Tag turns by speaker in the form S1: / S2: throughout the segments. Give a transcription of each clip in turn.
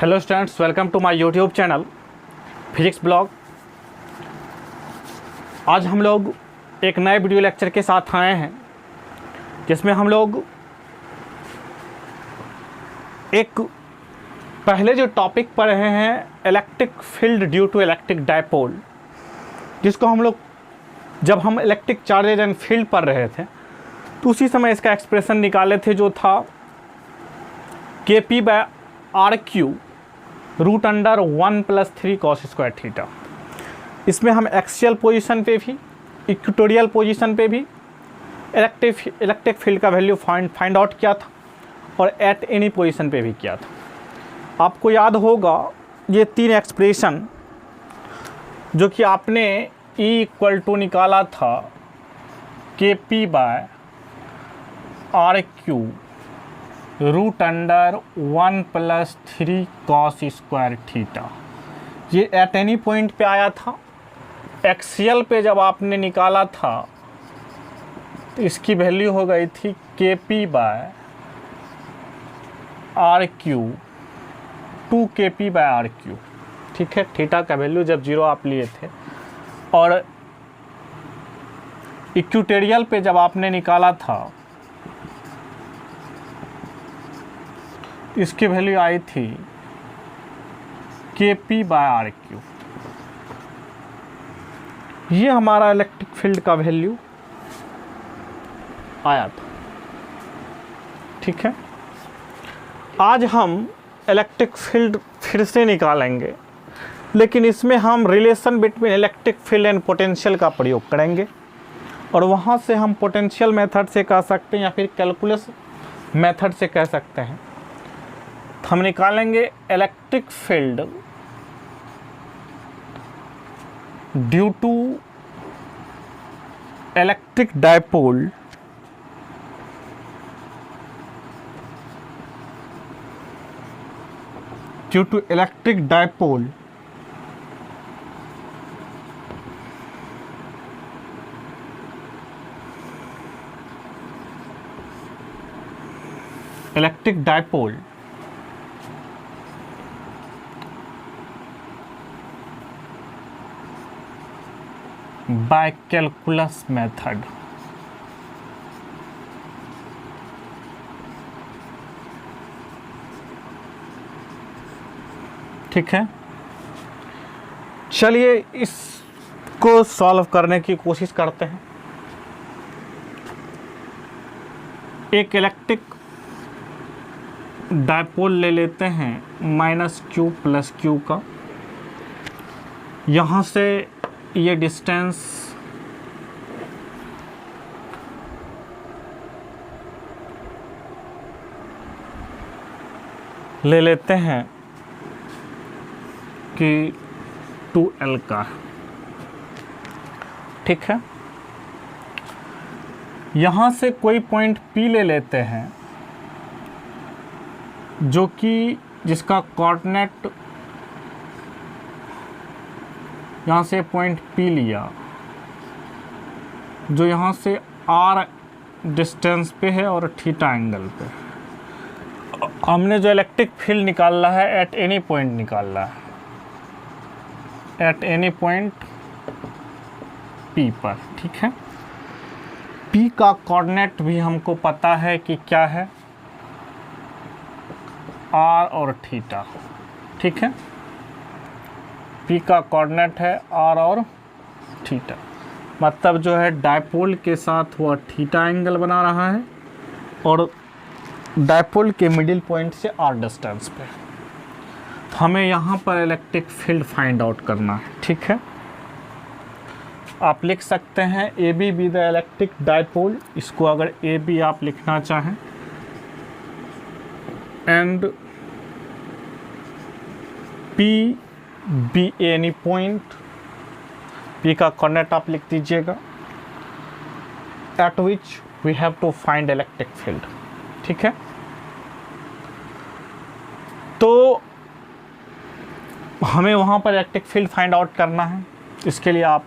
S1: Hello students, welcome to my YouTube channel Physics Blog. आज हम लोग एक नए वीडियो लेक्चर के साथ आए हैं जिसमें हम लोग एक पहले जो टॉपिक पढ़े हैं electric field due to electric dipole, जिसको हम लोग जब हम इलेक्ट्रिक चार्जेज एंड फील्ड पढ़ रहे थे तो उसी समय इसका एक्सप्रेशन निकाले थे, जो था KP/RQ √1+3 cos स्क्वायर थीटा। इसमें हम एक्सियल पोजीशन पे भी, इक्वेटोरियल पोजीशन पे भी इलेक्ट्रिक फील्ड का वैल्यू फाइंड आउट किया था और एट एनी पोजीशन पे भी किया था। आपको याद होगा ये तीन एक्सप्रेशन जो कि आपने E निकाला था KP/RQ √1+3 cos स्क्वायर थीटा, ये एट एनी पॉइंट पे आया था। एक्सियल पे जब आपने निकाला था तो इसकी वैल्यू हो गई थी KP/RQ 2 KP/RQ, ठीक है। थीटा का वैल्यू जब 0 आप लिए थे, और इक्वेटोरियल पे जब आपने निकाला था इसकी वैल्यू आई थी KP/RQ। ये हमारा इलेक्ट्रिक फील्ड का वैल्यू आया था, ठीक है। आज हम इलेक्ट्रिक फील्ड फिर से निकालेंगे, लेकिन इसमें हम relation between electric field and potential का प्रयोग करेंगे, और वहाँ से हम पोटेंशियल मेथड से कह सकते हैं या फिर कैलकुलस मेथड से कह सकते हैं। हम निकालेंगे electric field due to electric dipole by calculus method। ठीक है, चलिए इसको सॉल्व करने की कोशिश करते हैं। एक इलेक्ट्रिक डायपोल ले लेते हैं -Q + Q का। यहाँ से ये डिस्टेंस ले लेते हैं कि 2L का, ठीक है। यहाँ से कोई पॉइंट P ले लेते हैं जो कि जिसका कोऑर्डिनेट, यहाँ से पॉइंट P लिया जो यहाँ से R डिस्टेंस पे है और थीटा एंगल पे। हमने जो इलेक्ट्रिक फील्ड निकालना है एट एनी पॉइंट निकालना है, एट एनी पॉइंट P पर, ठीक है। P का कोऑर्डिनेट भी हमको पता है कि क्या है, R और थीटा, ठीक है। P का कोऑर्डिनेट है R और थीटा, मतलब जो है डायपोल के साथ वह थीटा एंगल बना रहा है और डायपोल के मिडिल पॉइंट से R डिस्टेंस पे। हमें यहाँ पर इलेक्ट्रिक फील्ड फाइंड आउट करना है, ठीक है। आप लिख सकते हैं AB be the electric dipole. इसको अगर AB आप लिखना चाहें, and P be any point, P का कोऑर्डिनेट आप लिख दीजिएगा, at which we have to find electric field, ठीक है। तो हमें वहाँ पर इलेक्ट्रिक फील्ड फाइंड आउट करना है, इसके लिए आप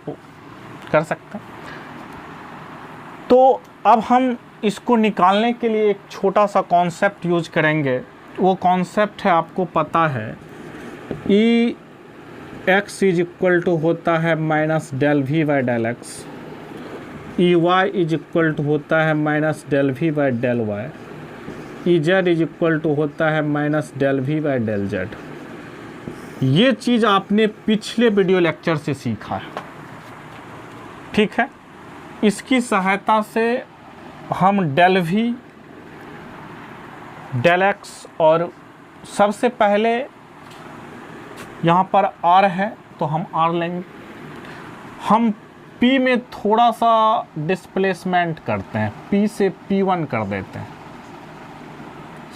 S1: कर सकते हैं। तो अब हम इसको निकालने के लिए एक छोटा सा कॉन्सेप्ट यूज करेंगे। वो कॉन्सेप्ट है, आपको पता है E x is equal to होता है minus del V by del x, E y is equal to होता है minus del V by del Y, E z is equal to होता है minus del V by del z. ये चीज़ आपने पिछले वीडियो लेक्चर से सीखा है, ठीक है। इसकी सहायता से हम डेल वी, डेल एक्स और सबसे पहले यहाँ पर आर है तो हम आर लेंगे। हम पी में थोड़ा सा डिस्प्लेसमेंट करते हैं, पी से P1 कर देते हैं।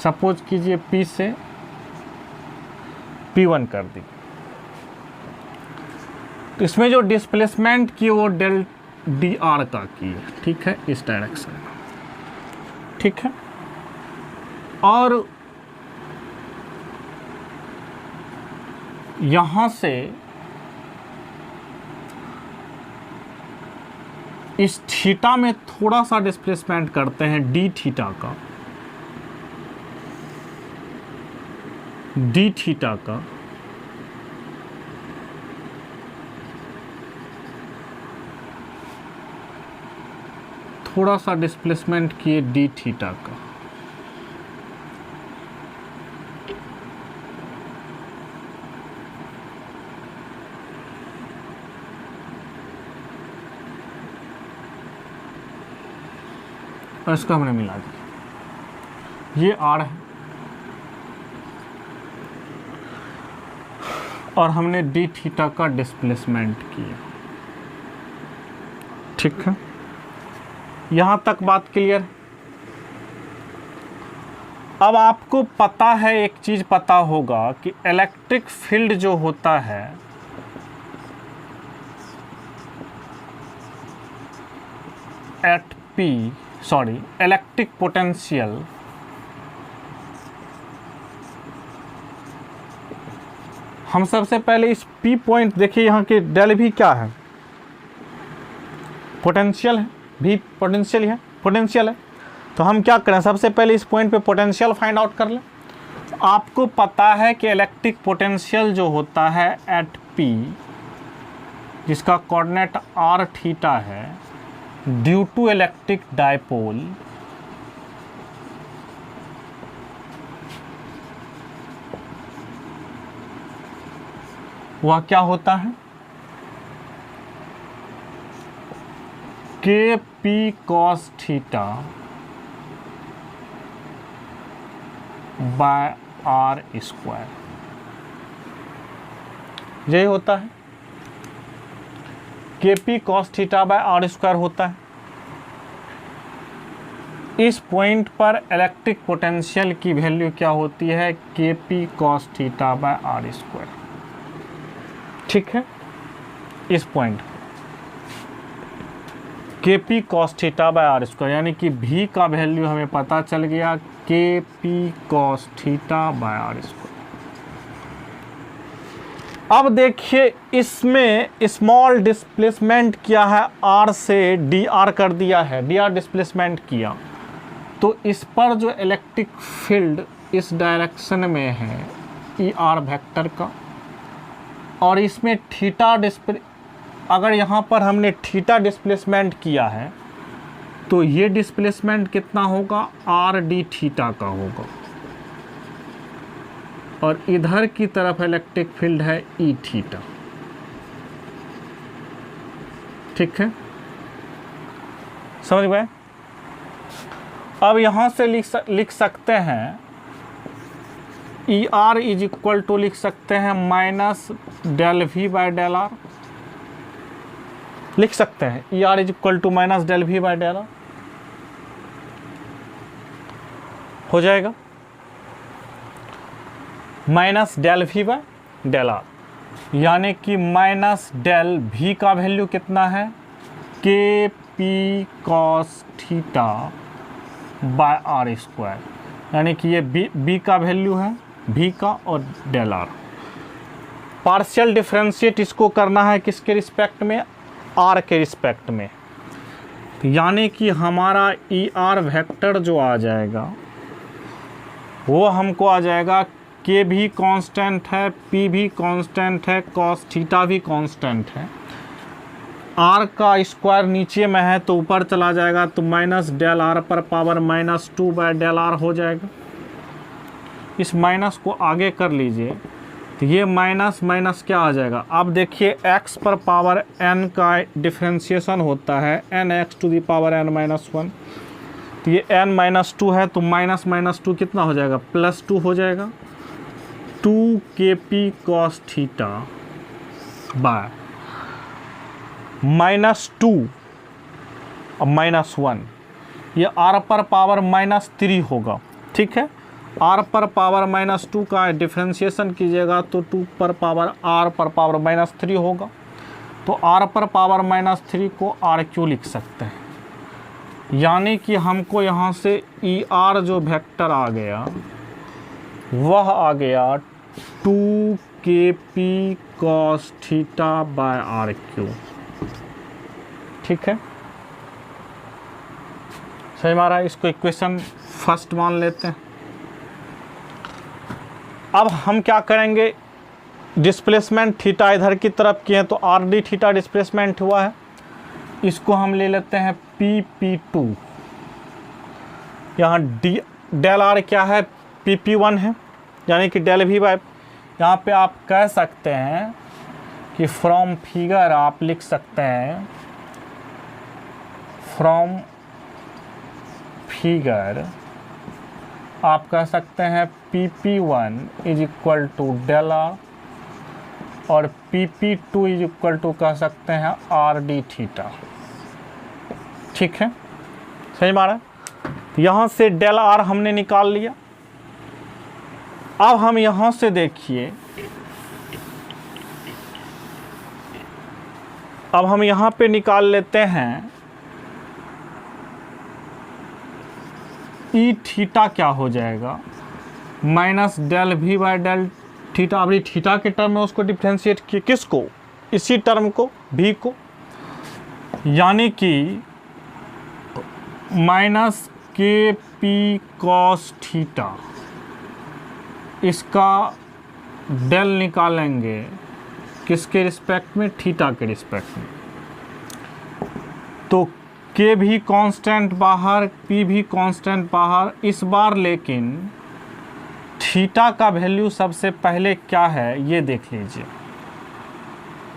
S1: सपोज कीजिए पी से P1 कर दी, तो इसमें जो डिस्प्लेसमेंट की वो डेल डी आर का की है, ठीक है, इस डायरेक्शन में, ठीक है। और यहाँ से इस थीटा में थोड़ा सा डिस्प्लेसमेंट करते हैं डी थीटा का, डी थीटा का, थोड़ा सा डिस्प्लेसमेंट किए डी थीटा का। और इसको हमने मिला दिया, ये आर है और हमने डी थीटा का डिस्प्लेसमेंट किया, ठीक है। यहाँ तक बात क्लियर। अब आपको पता है, एक चीज़ पता होगा कि इलेक्ट्रिक फील्ड जो होता है at P, sorry, electric potential हम सबसे पहले इस P पॉइंट देखिए, यहाँ के डेल भी क्या है, पोटेंशियल है, भी पोटेंशियल है, पोटेंशियल है। तो हम क्या करें, सबसे पहले इस पॉइंट पे पोटेंशियल फाइंड आउट कर लें। आपको पता है कि इलेक्ट्रिक पोटेंशियल जो होता है एट P, जिसका कोऑर्डिनेट r थीटा है, ड्यू टू इलेक्ट्रिक डायपोल वह क्या होता है, K P cos theta by r square, यही होता है, K P cos theta by r square होता है। इस पॉइंट पर इलेक्ट्रिक पोटेंशियल की वैल्यू क्या होती है, K P cos theta by r square, ठीक है। इस point K P cos theta by r square, यानी कि भी का वैल्यू हमें पता चल गया, K P cos theta by r square. अब देखिए इसमें स्मॉल डिस्प्लेसमेंट किया है, आर से डी आर कर दिया है, डी आर डिस्प्लेसमेंट किया, तो इस पर जो इलेक्ट्रिक फील्ड इस डायरेक्शन में है ई आर वेक्टर का, और इसमें थीटा अगर यहाँ पर हमने थीटा डिस्प्लेसमेंट किया है तो ये डिस्प्लेसमेंट कितना होगा, आर डी थीटा का होगा, और इधर की तरफ इलेक्ट्रिक फील्ड है ई थीटा, ठीक है, समझ गए। अब यहाँ से लिख सकते हैं E r is equal to, लिख सकते हैं minus del V by del r, लिख सकते हैं E r is equal to minus del V by del r, हो जाएगा minus del V by del r, यानी कि माइनस डेल वी का वैल्यू कितना है, K P cos theta by r square, यानी कि ये बी का वैल्यू है, भी का, और डेल आर। पार्शियल डिफरेंशिएट इसको करना है किसके रिस्पेक्ट में, आर के रिस्पेक्ट में, यानी कि हमारा ई आर वेक्टर जो आ जाएगा वो हमको आ जाएगा के भी कांस्टेंट है, पी भी कांस्टेंट है, कॉस थीटा भी कांस्टेंट है। आर का स्क्वायर नीचे में है तो ऊपर चला जाएगा, तो माइनस डेल आर पर पावर -2 बाय डेल आर हो जाएगा। इस माइनस को आगे कर लीजिए तो ये माइनस माइनस क्या आ जाएगा। अब देखिए x पर पावर n का डिफ्रेंशिएशन होता है nx to the power n-1, तो ये n-2 है तो माइनस माइनस 2 कितना हो जाएगा, +2 हो जाएगा। 2kp cos थीटा बाय -2 और -1, ये r पर पावर -3 होगा। ठीक है, r पर पावर -2 का डिफ्रेंशिएशन कीजिएगा तो 2 पर पावर r पर पावर -3 होगा। तो r पर पावर -3 को r³ लिख सकते हैं, यानी कि हमको यहाँ से ER जो वेक्टर आ गया वह आ गया 2kp cos theta bye r³। ठीक है, सही हमारा, इसको इक्वेशन फर्स्ट मान लेते हैं। अब हम क्या करेंगे, डिस्प्लेसमेंट थीटा इधर की तरफ किए तो RD थीटा डिस्प्लेसमेंट हुआ है, इसको हम ले लेते हैं PP2। यहाँ डेल आर क्या है, PP1 है, यानी कि डेल V बाय, यहाँ पे आप कह सकते हैं कि फ्रॉम फिगर आप लिख सकते हैं, फ्रॉम फिगर आप कह सकते हैं PP1 is equal to del are और PP2 इज इक्वल टू कह सकते हैं RD थीटा। ठीक है, सही मारा। यहाँ से डेल आर हमने निकाल लिया। अब हम यहाँ से देखिए, अब हम यहाँ पे निकाल लेते हैं ई थीटा क्या हो जाएगा, minus del V by del theta. अभी थीटा के टर्म में उसको डिफ्रेंशिएट किए, किसको, इसी टर्म को, V को, यानी कि -kp cos थीटा, इसका डेल निकालेंगे किसके रिस्पेक्ट में, थीटा के रिस्पेक्ट में। तो k भी कांस्टेंट बाहर, p भी कांस्टेंट बाहर। इस बार लेकिन थीटा का वैल्यू सबसे पहले क्या है ये देख लीजिए।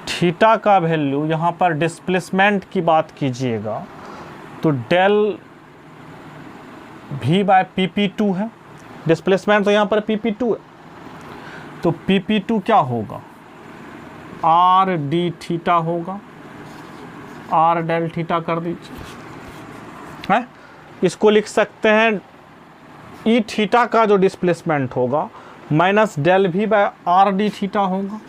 S1: थीटा का वैल्यू यहाँ पर डिस्प्लेसमेंट की बात कीजिएगा तो डेल V बाय PP2 है, डिस्प्लेसमेंट तो यहाँ पर PP2 है, तो PP2 क्या होगा, RD थीटा होगा, R डेल थीटा कर दीजिए है। इसको लिख सकते हैं ई थीटा का जो डिस्प्लेसमेंट होगा minus del V by RD theta होगा,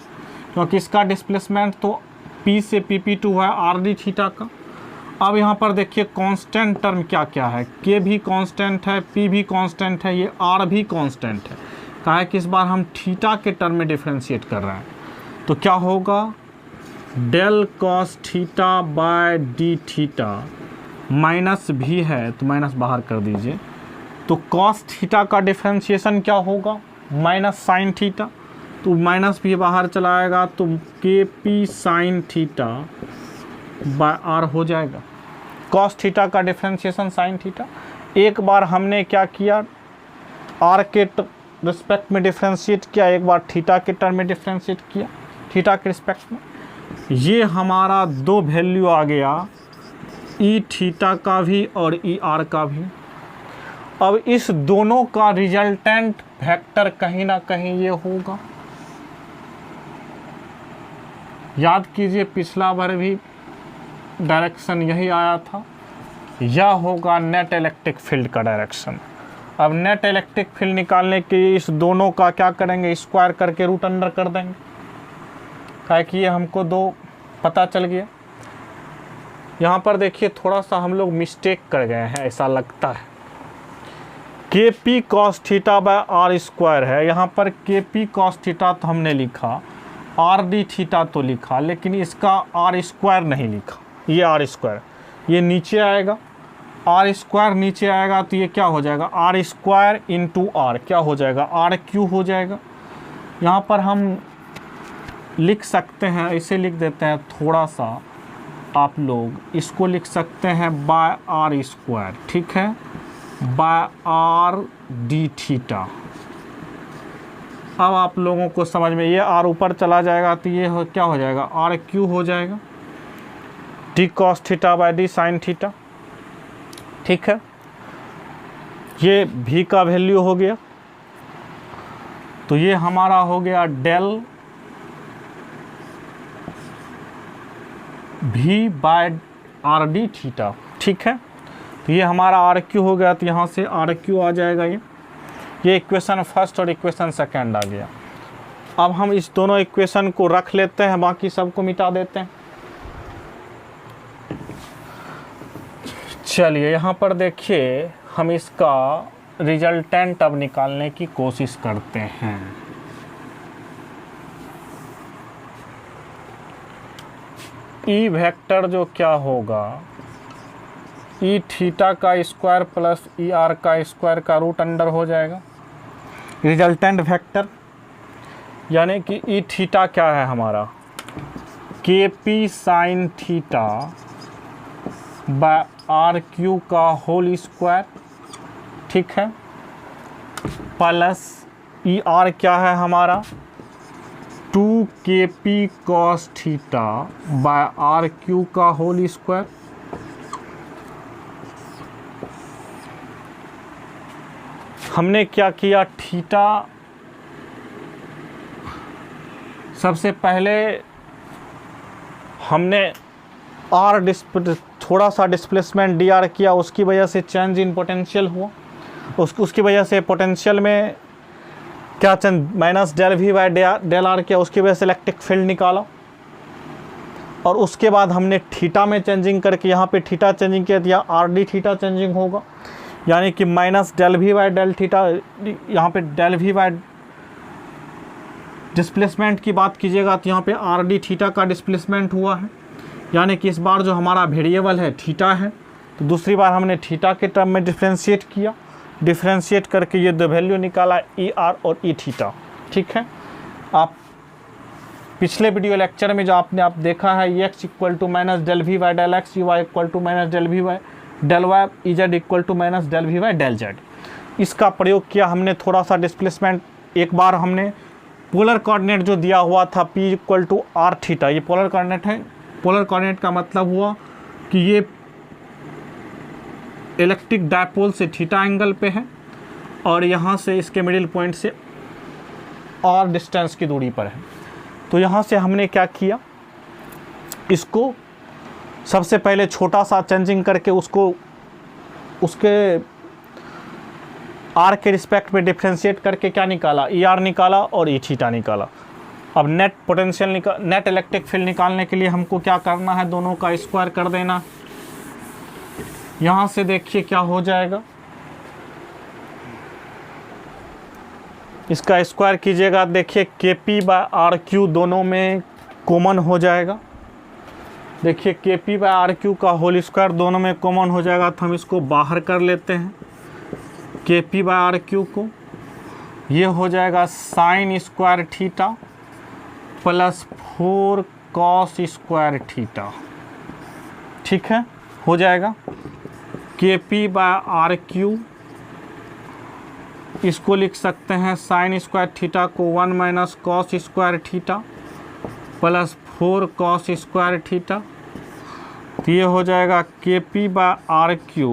S1: क्योंकि इसका डिस्प्लेसमेंट तो P से PP2 है RD थीटा का। अब यहाँ पर देखिए कांस्टेंट टर्म क्या क्या है, K भी कांस्टेंट है, P भी कांस्टेंट है, ये R भी कांस्टेंट है। कहा है कि इस बार हम थीटा के टर्म में डिफ्रेंशिएट कर रहे हैं, तो क्या होगा, del cos theta by d theta, minus भी है तो माइनस बाहर कर दीजिए, तो कॉस थीटा का डिफ्रेंशिएशन क्या होगा, माइनस साइन थीटा, तो माइनस भी बाहर चला आएगा तो KP sign theta bye R हो जाएगा। कॉस थीटा का डिफ्रेंशिएशन साइन थीटा। एक बार हमने क्या किया, R के रिस्पेक्ट में डिफ्रेंशिएट किया, एक बार थीटा के टर्म में डिफ्रेंशिएट किया, थीटा के रिस्पेक्ट में। ये हमारा दो वैल्यू आ गया, ई थीटा का भी और ई आर का भी। अब इस दोनों का रिजल्टेंट वेक्टर कहीं ना कहीं ये होगा। याद कीजिए पिछला बार भी डायरेक्शन यही आया था, यह होगा नेट इलेक्ट्रिक फील्ड का डायरेक्शन। अब नेट इलेक्ट्रिक फील्ड निकालने के लिए इस दोनों का क्या करेंगे, स्क्वायर करके रूट अंडर कर देंगे, क्या कि ये हमको दो पता चल गया। यहाँ पर देखिए थोड़ा सा हम लोग मिस्टेक कर गए हैं, ऐसा लगता है। KP cos theta by r square है, यहाँ पर KP cos थीटा तो हमने लिखा, RD थीटा तो लिखा, लेकिन इसका R स्क्वायर नहीं लिखा। ये R स्क्वायर, ये नीचे आएगा, R स्क्वायर नीचे आएगा तो ये क्या हो जाएगा, R स्क्वायर इंटू R क्या हो जाएगा, RQ हो जाएगा। यहाँ पर हम लिख सकते हैं, ऐसे लिख देते हैं थोड़ा सा, आप लोग इसको लिख सकते हैं बाय आर स्क्वायर, ठीक है, बाय आर डी थीटा। अब आप लोगों को समझ में, ये आर ऊपर चला जाएगा तो ये क्या हो जाएगा, आर क्यू हो जाएगा, D cos theta by D sine theta, ठीक है। ये भी का वैल्यू हो गया, तो ये हमारा हो गया डेल भी बाय आर डी थीटा, ठीक है। तो ये हमारा आर क्यू हो गया, तो यहाँ से आर क्यू आ जाएगा। ये इक्वेशन फर्स्ट और इक्वेशन सेकंड आ गया। अब हम इस दोनों इक्वेशन को रख लेते हैं, बाकी सबको मिटा देते हैं। चलिए यहाँ पर देखिए, हम इसका रिजल्टेंट अब निकालने की कोशिश करते हैं। ई वेक्टर जो क्या होगा, ई थीटा का स्क्वायर प्लस ई आर का स्क्वायर का रूट अंडर हो जाएगा रिजल्टेंट वेक्टर, यानी कि ई थीटा क्या है हमारा, K P sine theta by r cube का होल स्क्वायर, ठीक है, प्लस ई आर क्या है हमारा 2 K P cos theta by r cube का होल स्क्वायर। हमने क्या किया, थीटा सबसे पहले हमने आर थोड़ा सा डिस्प्लेसमेंट डी आर किया, उसकी वजह से चेंज इन पोटेंशियल हुआ, उसकी वजह से पोटेंशियल में क्या change, minus del V by del r किया, उसकी वजह से इलेक्ट्रिक फील्ड निकाला। और उसके बाद हमने थीटा में चेंजिंग करके यहाँ पे थीटा चेंजिंग किया, या आर डी थीटा चेंजिंग होगा, यानी कि minus del V by del theta, यहाँ पे डेल वी बाय डिस्प्लेसमेंट की बात कीजिएगा तो यहाँ पे आर डी थीटा का डिस्प्लेसमेंट हुआ है, यानी कि इस बार जो हमारा वेरिएबल है थीटा है, तो दूसरी बार हमने थीटा के टर्म में डिफ्रेंशिएट किया, डिफ्रेंशिएट करके ये दो वैल्यू निकाला, ई आर और ई थीटा, ठीक है। आप पिछले वीडियो लेक्चर में जो आप देखा है, E X equal to minus del V by del X, U Y equal to minus del V by del Y, E Z equal to minus del V by del Z, इसका प्रयोग किया हमने। थोड़ा सा डिस्प्लेसमेंट, एक बार हमने polar coordinate जो दिया हुआ था P equal to r theta, ये पोलर कोऑर्डिनेट है। पोलर कोऑर्डिनेट का मतलब हुआ कि ये इलेक्ट्रिक डायपोल से थीटा एंगल पे है और यहाँ से इसके मिडिल पॉइंट से और डिस्टेंस की दूरी पर है। तो यहाँ से हमने क्या किया, इसको सबसे पहले छोटा सा चेंजिंग करके उसको उसके आर के रिस्पेक्ट में डिफ्रेंशिएट करके क्या निकाला, ई आर निकाला और ई थीटा निकाला। अब net potential net electric field निकालने के लिए हमको क्या करना है, दोनों का स्क्वायर कर देना। यहाँ से देखिए क्या हो जाएगा, इसका स्क्वायर कीजिएगा, देखिए के पी बाय आर क्यू दोनों में कॉमन हो जाएगा। देखिए के पी बाय आर क्यू का होल स्क्वायर दोनों में कॉमन हो जाएगा, तो हम इसको बाहर कर लेते हैं के पी बाय आर क्यू को। ये हो जाएगा sine square theta plus 4 cos square theta, ठीक है, हो जाएगा। K P by r Q इसको लिख सकते हैं साइन स्क्वायर थीटा को 1 minus cos square theta plus 4 cos square theta. तो ये हो जाएगा K P by r cube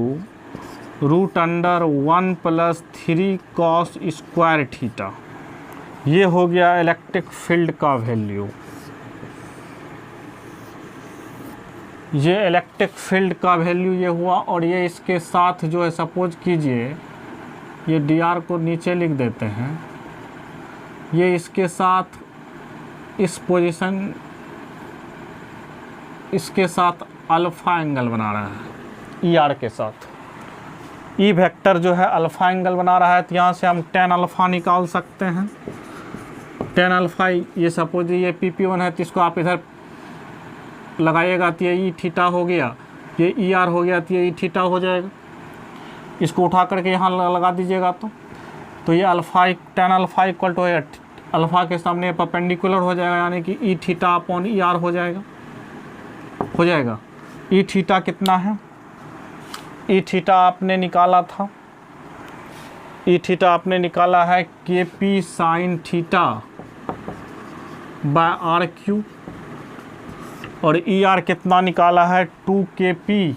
S1: root under 1 plus 3 cos square theta. ये हो गया इलेक्ट्रिक फील्ड का वैल्यू। ये इलेक्ट्रिक फील्ड का वैल्यू ये हुआ, और ये इसके साथ जो है, सपोज कीजिए ये डी आर को नीचे लिख देते हैं, ये इसके साथ इस पोजीशन, इसके साथ अल्फ़ा एंगल बना रहा है ई आर के साथ। ई वेक्टर जो है अल्फ़ा एंगल बना रहा है, तो यहाँ से हम tan अल्फ़ा निकाल सकते हैं। tan अल्फ़ा, ये सपोज ये PP1 है, तो इसको आप इधर लगाइएगा तो ये ई थीटा हो गया, ये ई आर हो गया, तो ये ई थीटा हो जाएगा। इसको उठा करके यहाँ लगा दीजिएगा तो ये alpha tan alpha equal to alpha के सामने परपेंडिकुलर हो जाएगा, यानी कि E theta upon E r हो जाएगा। ई थीटा कितना है, ई थीटा आपने निकाला था, ई थीटा आपने निकाला है K P sine theta by r cube, और ई आर कितना निकाला है 2 K P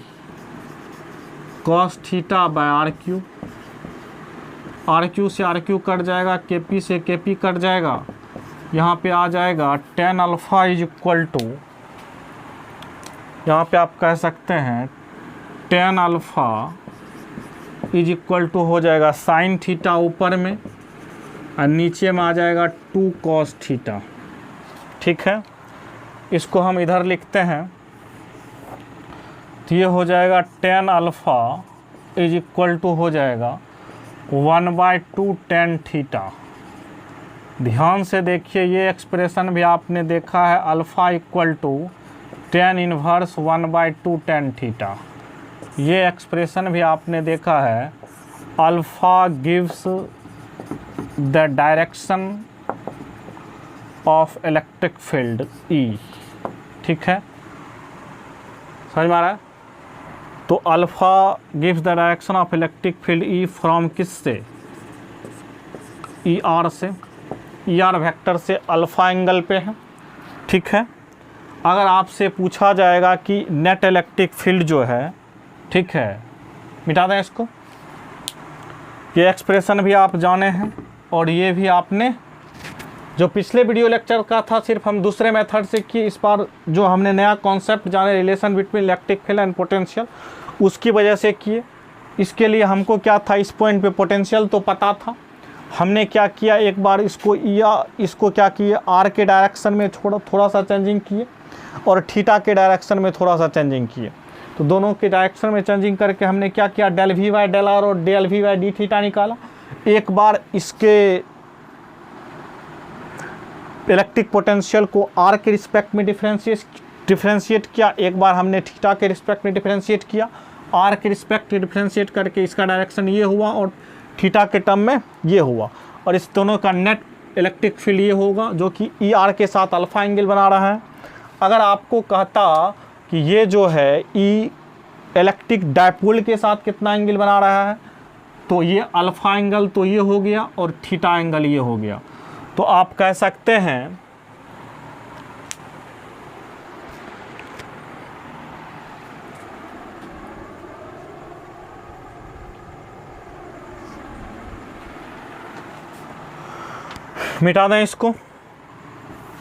S1: cos theta by r cube. R cube से आर क्यू कट जाएगा, के पी से के पी कट जाएगा, यहाँ पे आ जाएगा tan alpha is equal to, यहाँ पे आप कह सकते हैं tan alpha is equal to हो जाएगा साइन थीटा ऊपर में और नीचे में आ जाएगा 2 कॉस थीटा। ठीक है, इसको हम इधर लिखते हैं तो ये हो जाएगा tan alpha is equal to हो जाएगा 1/2 tan थीटा। ध्यान से देखिए, ये एक्सप्रेशन भी आपने देखा है, alpha equal to tan inverse 1/2 tan theta. ये एक्सप्रेशन भी आपने देखा है, alpha gives the direction of electric field E. ठीक है, समझ में आ रहा है? तो alpha gives the direction of electric field E from किस से, ई आर से, ई आर वेक्टर से अल्फ़ा एंगल पे है। ठीक है, अगर आपसे पूछा जाएगा कि नेट इलेक्ट्रिक फील्ड जो है, ठीक है, मिटा दें इसको, ये एक्सप्रेशन भी आप जाने हैं और ये भी आपने जो पिछले वीडियो लेक्चर का था सिर्फ हम दूसरे मेथड से किए, इस बार जो हमने नया कॉन्सेप्ट जाने relation between electric field and potential, उसकी वजह से किए। इसके लिए हमको क्या था, इस पॉइंट पे पोटेंशियल तो पता था, हमने क्या किया, एक बार इसको क्या किए, आर के डायरेक्शन में थोड़ा सा चेंजिंग किए और थीटा के डायरेक्शन में थोड़ा सा चेंजिंग किए। तो दोनों के डायरेक्शन में चेंजिंग करके हमने क्या किया, del V by del are और del V by D theta निकाला। एक बार इसके इलेक्ट्रिक पोटेंशियल को आर के रिस्पेक्ट में डिफरेंशिएट किया, एक बार हमने थीटा के रिस्पेक्ट में डिफरेंशिएट किया। आर के रिस्पेक्ट डिफरेंशिएट करके इसका डायरेक्शन ये हुआ और थीटा के टर्म में ये हुआ, और इस दोनों का नेट इलेक्ट्रिक फील्ड ये होगा जो कि ई आर के साथ अल्फ़ा एंगल बना रहा है। अगर आपको कहता कि ये जो है ई इलेक्ट्रिक डायपोल के साथ कितना एंगल बना रहा है, तो ये अल्फ़ा एंगल तो ये हो गया और थीटा एंगल ये हो गया, तो आप कह सकते हैं मिटा दें इसको,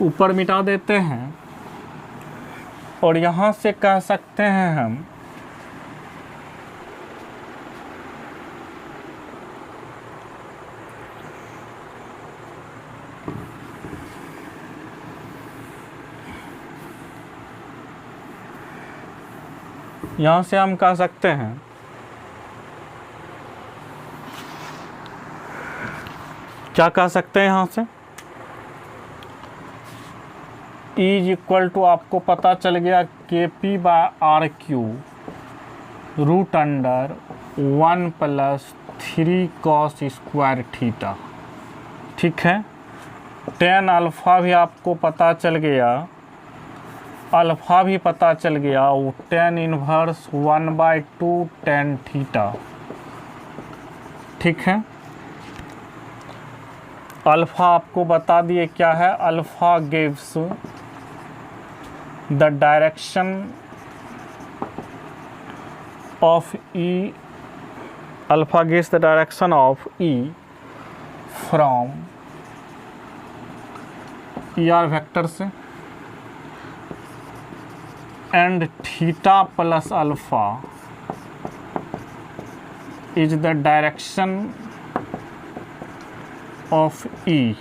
S1: ऊपर मिटा देते हैं और यहाँ से कह सकते हैं हम यहाँ से हम कह सकते हैं क्या कह सकते हैं, यहाँ से इज इक्वल टू आपको पता चल गया K P by r cube root under 1 + 3 cos square theta. ठीक है, tan अल्फ़ा भी आपको पता चल गया, अल्फ़ा भी पता चल गया, वो tan इनवर्स 1/2 tan थीटा। ठीक है, अल्फ़ा आपको बता दिए क्या है, alpha gives the direction of E, alpha gives the direction of E from E are vector से, and theta plus alpha is the direction of E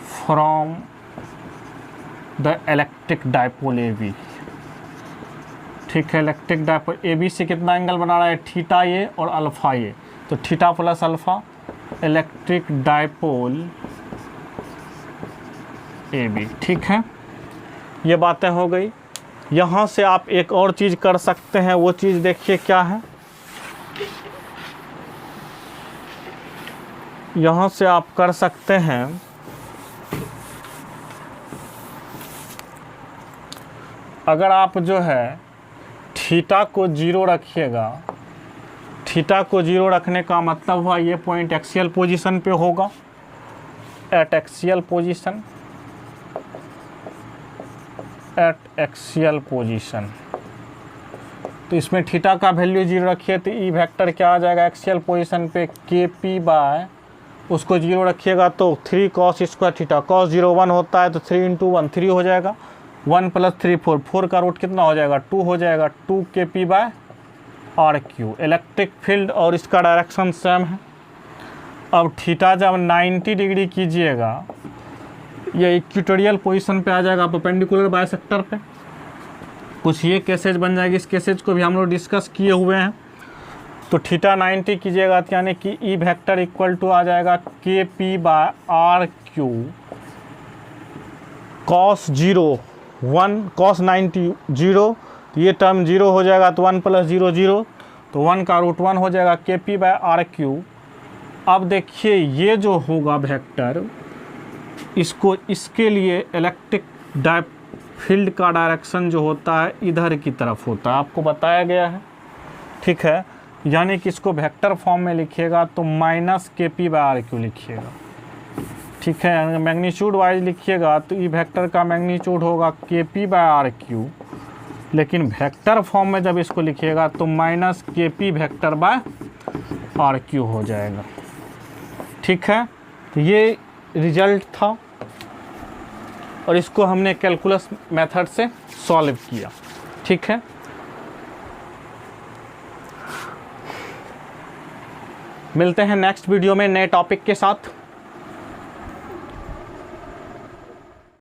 S1: from the electric dipole AB। ठीक है, electric dipole AB से कितना angle बना रहा है, theta ये और अल्फ़ा ये, तो theta plus alpha electric dipole AB। ठीक है, ये बातें हो गई। यहाँ से आप एक और चीज़ कर सकते हैं, वो चीज़ देखिए क्या है, यहाँ से आप कर सकते हैं अगर आप जो है थीटा को 0 रखिएगा, थीटा को 0 रखने का मतलब हुआ ये पॉइंट एक्सियल पोजीशन पे होगा, eight axial position, eight axial position. तो इसमें थीटा का वैल्यू 0 रखिए तो ई वेक्टर क्या आ जाएगा एक्सियल पोजीशन पे, के पी बाय उसको 0 रखिएगा तो 3 cos स्क्वायर थीटा, cos 0 1 होता है तो 3 इंटू 1 3 हो जाएगा, 1 प्लस 3 4, 4 का रूट कितना हो जाएगा 2 हो जाएगा, 2 K P by r cube. Electric field और इसका डायरेक्शन सेम है। अब थीटा जब 90 डिग्री कीजिएगा ये इक्वेटोरियल पोजीशन पे आ जाएगा, परपेंडिकुलर बाइसेक्टर पे, कुछ ये केसेज बन जाएगी। इस केसेज को भी हम लोग डिस्कस किए हुए हैं। तो थीटा 90 कीजिएगा तो यानी कि ई वेक्टर इक्वल टू आ जाएगा K P by r cube, cos 0 1, cos 90 0, तो ये टर्म 0 हो जाएगा तो 1 प्लस 0 0, तो 1 का रूट 1 हो जाएगा K P by r Q. अब देखिए ये जो होगा वेक्टर, इसको इसके लिए इलेक्ट्रिक फील्ड का डायरेक्शन जो होता है इधर की तरफ होता है, आपको बताया गया है, ठीक है। यानी कि इसको वेक्टर फॉर्म में लिखिएगा तो माइनस K P by r Q लिखिएगा, ठीक है। मैग्नीट्यूड वाइज लिखिएगा तो ई वेक्टर का मैग्नीट्यूड होगा K P by r cube, लेकिन वेक्टर फॉर्म में जब इसको लिखिएगा तो माइनस K P vector by r cube हो जाएगा, ठीक है। तो ये रिजल्ट था और इसको हमने कैलकुलस मेथड से सॉल्व किया, ठीक है। मिलते हैं नेक्स्ट वीडियो में नए टॉपिक के साथ।